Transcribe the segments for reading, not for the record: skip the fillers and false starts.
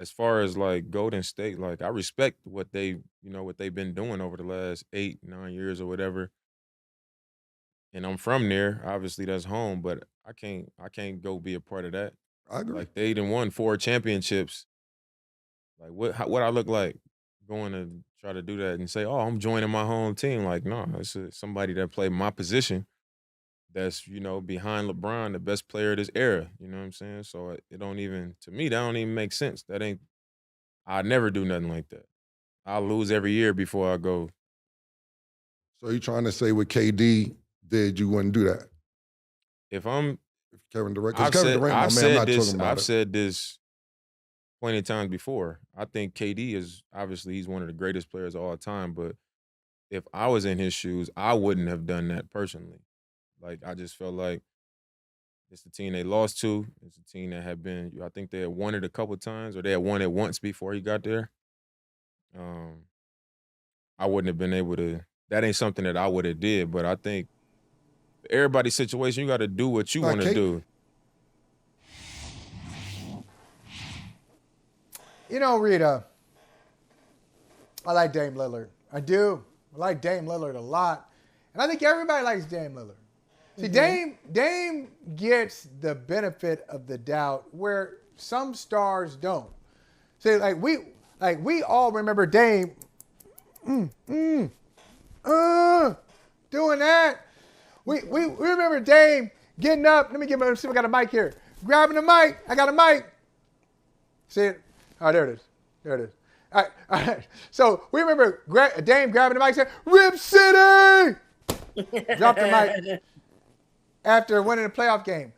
as far as like Golden State, like I respect what what they've been doing over the last 8, 9 years or whatever. And I'm from there. Obviously, that's home, but I can't go be a part of that. I agree. Like they done won 4 championships. Like what I look like going to try to do that and say, "Oh, I'm joining my home team." Like, no, it's somebody that played my position. That's behind LeBron, the best player of this era. You know what I'm saying? So it don't even to me that don't even make sense. That ain't. I never do nothing like that. I lose every year before I go. So you trying to say what KD did, you wouldn't do that? If I'm, If Kevin Durant, because I've Kevin said Durant, my I've man, I'm said not this. talking about I've it. said this plenty of times before. I think KD is obviously he's one of the greatest players of all time. But if I was in his shoes, I wouldn't have done that personally. Like I just felt like it's the team they lost to. It's a team that had been. I think they had won it a couple times, or they had won it once before he got there. Um, I wouldn't have been able to. That ain't something that I would have did. But I think everybody's situation, you got to do what you Now, want to Kate, do. Rita, I like Dame Lillard. I do. I like Dame Lillard a lot. And I think everybody likes Dame Lillard. See, Dame gets the benefit of the doubt where some stars don't. See, we all remember Dame doing that. We remember Dame getting up. Let me see if I got a mic here. Grabbing the mic. I got a mic. See it? Oh, there it is. There it is. All right. So we remember Dame grabbing the mic and saying, Rip City! Dropped the mic after winning a playoff game.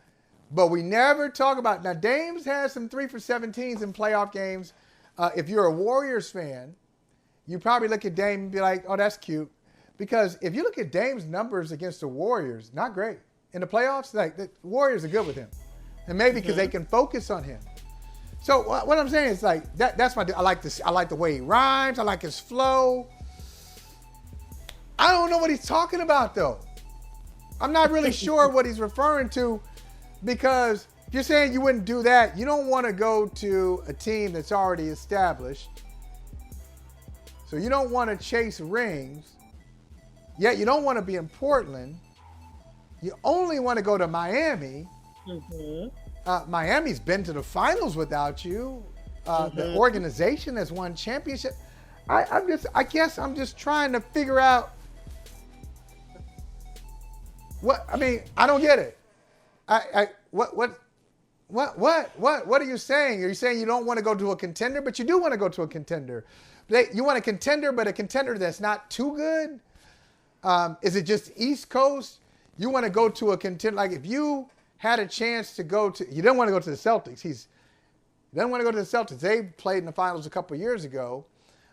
But we never talk about, now Dame's had some 3 for 17s in playoff games. If you're a Warriors fan, you probably look at Dame and be like, oh, that's cute. Because if you look at Dame's numbers against the Warriors, not great. In the playoffs, like the Warriors are good with him. And maybe because they can focus on him. So what I'm saying is like that's I like this. I like the way he rhymes. I like his flow. I don't know what he's talking about though. I'm not really sure what he's referring to, because if you're saying you wouldn't do that, you don't want to go to a team that's already established. So you don't want to chase rings. Yet you don't want to be in Portland. You only want to go to Miami. Miami's been to the finals without you. The organization has won championship. I guess I'm just trying to figure out what. I mean, I don't get it. What are you saying? Are you saying you don't want to go to a contender, but you do want to go to a contender? You want a contender, but a contender that's not too good? Is it just East Coast? You want to go to a contender? Like if you had a chance to go to, you don't want to go to the Celtics. He doesn't want to go to the Celtics. They played in the finals a couple of years ago.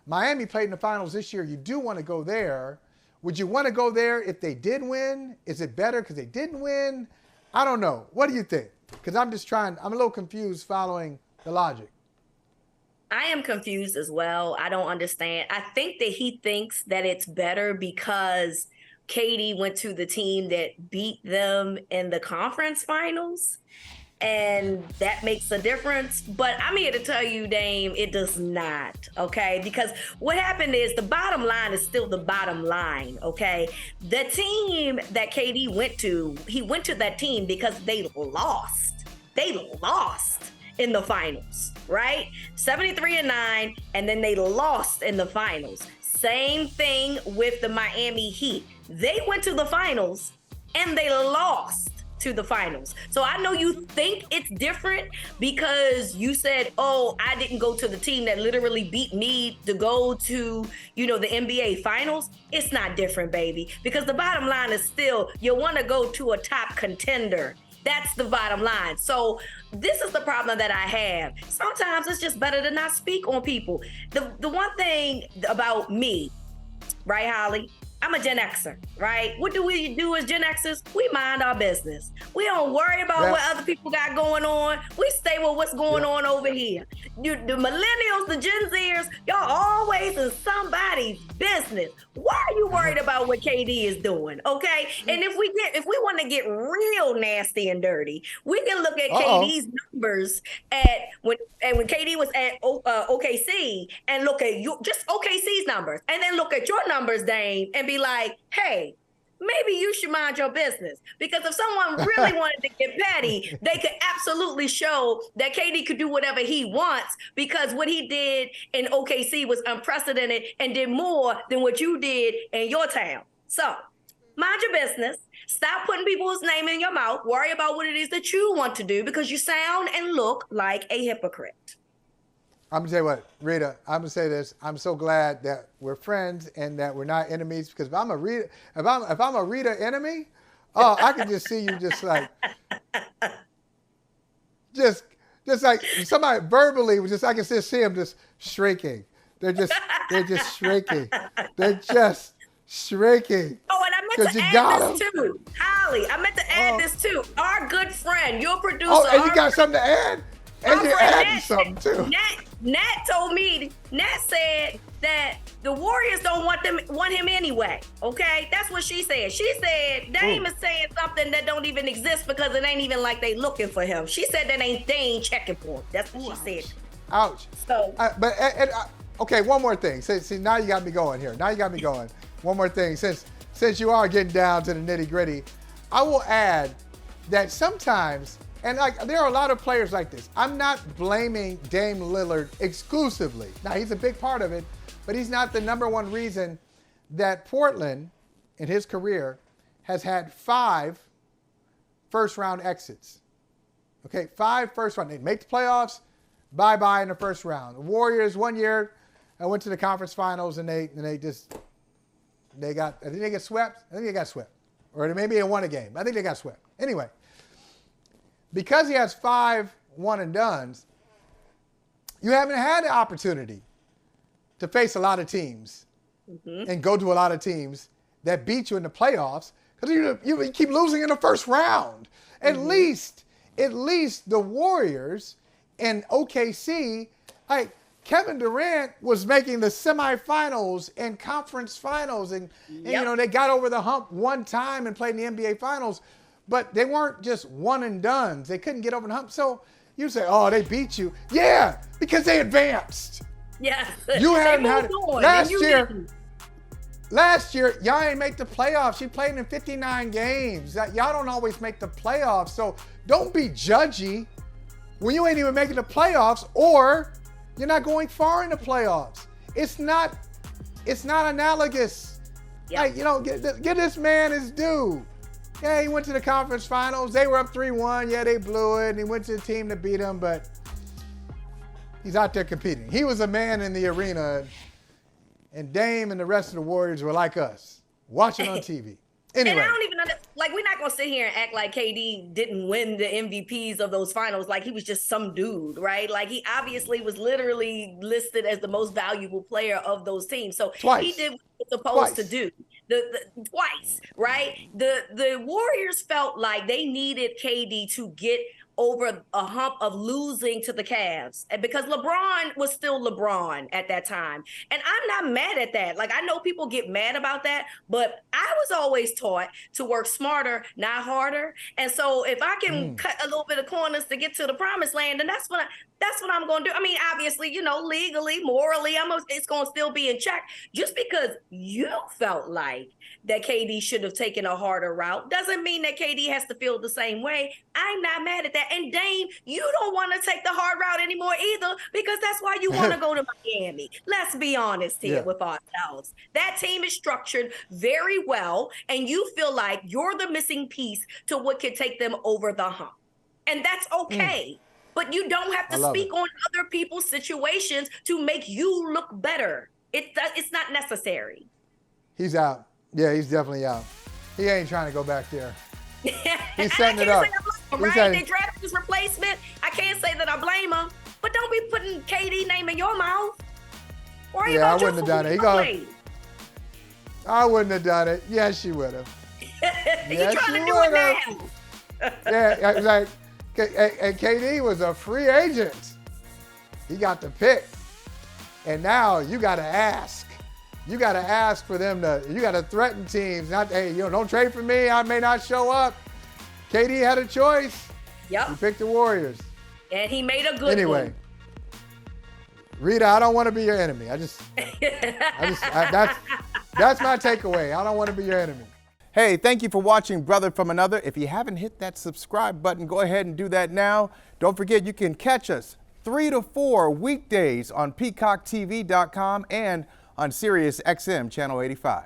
Miami played in the finals this year. You do want to go there. Would you want to go there if they did win? Is it better because they didn't win? I don't know. What do you think? Because I'm a little confused following the logic. I am confused as well. I don't understand. I think that he thinks that it's better because KD went to the team that beat them in the conference finals, and that makes a difference. But I'm here to tell you, Dame, it does not, okay? Because what happened is the bottom line is still the bottom line, okay? The team that KD went to, he went to that team because they lost. They lost in the finals, right? 73-9, and then they lost in the finals. Same thing with the Miami Heat. They went to the finals and they lost to the finals. So I know you think it's different because you said, oh, I didn't go to the team that literally beat me to go to, the NBA finals. It's not different, baby, because the bottom line is still you want to go to a top contender. That's the bottom line. So this is the problem that I have. Sometimes it's just better to not speak on people. The one thing about me, right, Holley? I'm a Gen Xer, right? What do we do as Gen Xers? We mind our business. We don't worry about what other people got going on. We stay okay, well, what's going on over here? The millennials, the Gen Zers, y'all always in somebody's business. Why are you worried about what KD is doing? Okay, and if we want to get real nasty and dirty, we can look at KD's numbers when KD was at OKC and look at just OKC's numbers, and then look at your numbers, Dame, and be like, hey, maybe you should mind your business. Because if someone really wanted to get petty, they could absolutely show that KD could do whatever he wants, because what he did in OKC was unprecedented and did more than what you did in your town. So mind your business. Stop putting people's name in your mouth. Worry about what it is that you want to do, because you sound and look like a hypocrite. I'm going to tell you what, Rita, I'm going to say this. I'm so glad that we're friends and that we're not enemies, because if I'm a Rita enemy, I can just see you just like, just like somebody verbally, I can just see them just shrinking. They're just shrinking. They're just shrinking. Oh, and I meant to add this too. Holly, I meant to add this too. Our good friend, your producer. Oh, and you got something to add? And you're adding something too. Nat told me, Nat said that the Warriors don't want him anyway. Okay? That's what she said. She said Dame is saying something that don't even exist, because it ain't even like they looking for him. She said that they ain't checking for him. That's what she said. Ouch. So, okay, one more thing. See, now you got me going here. Now you got me going. One more thing. Since you are getting down to the nitty gritty, I will add that sometimes, and there are a lot of players like this. I'm not blaming Dame Lillard exclusively. Now, he's a big part of it, but he's not the number one reason that Portland, in his career, has had 5 first-round exits. Okay, 5 first-round. They make the playoffs, bye-bye in the first round. The Warriors, one year, went to the conference finals, and they got, I think they got swept. I think they got swept. Or maybe they won a game. I think they got swept. Anyway, because he has 5 one-and-dones, you haven't had the opportunity to face a lot of teams and go to a lot of teams that beat you in the playoffs, because you keep losing in the first round. At least the Warriors and OKC, like Kevin Durant was making the semifinals and conference finals, and they got over the hump one time and played in the NBA Finals. But they weren't just one-and-dones. They couldn't get over the hump. So you say, oh, they beat you. Yeah, because they advanced. Yeah. You haven't had it. Last year, y'all ain't make the playoffs. You played in 59 games. Y'all don't always make the playoffs. So don't be judgy when you ain't even making the playoffs, or you're not going far in the playoffs. It's not analogous. Yep. Like, give this man his due. Yeah, he went to the conference finals. They were up 3-1. Yeah, they blew it. And he went to the team to beat them, but he's out there competing. He was a man in the arena, and Dame and the rest of the Warriors were like us, watching on TV. Anyway. And I don't even we're not going to sit here and act like KD didn't win the MVPs of those finals like he was just some dude, right? Like, he obviously was literally listed as the most valuable player of those teams. So he did what he was supposed to do. Twice, right? The Warriors felt like they needed KD to get over a hump of losing to the Cavs, and because LeBron was still LeBron at that time. And I'm not mad at that. Like, I know people get mad about that, but I was always taught to work smarter, not harder. And so if I can cut a little bit of corners to get to the promised land, then that's what I'm going to do. I mean, obviously, legally, morally, it's going to still be in check. Just because you felt like that KD should have taken a harder route doesn't mean that KD has to feel the same way. I'm not mad at that. And Dame, you don't want to take the hard route anymore either, because that's why you want to go to Miami. Let's be honest here with ourselves. That team is structured very well, and you feel like you're the missing piece to what could take them over the hump. And that's okay. But you don't have to speak on other people's situations to make you look better. It's not necessary. He's out. Yeah, he's definitely out. He ain't trying to go back there. He's setting it up. They drafted his replacement. I can't say that I blame him, but don't be putting KD name in your mouth. I wouldn't have done it. I wouldn't have done it. Yes, she would have. You trying to do it now? Yeah, like, And KD was a free agent. He got the pick. And now you got to ask. You got to ask for them to, you got to threaten teams. Not, hey, don't trade for me. I may not show up. KD had a choice. Yep. He picked the Warriors. And he made a good Anyway, one. Rita, I don't want to be your enemy. That's my takeaway. I don't want to be your enemy. Hey, thank you for watching Brother from Another. If you haven't hit that subscribe button, go ahead and do that now. Don't forget, you can catch us 3 to 4 weekdays on PeacockTV.com and on Sirius XM Channel 85.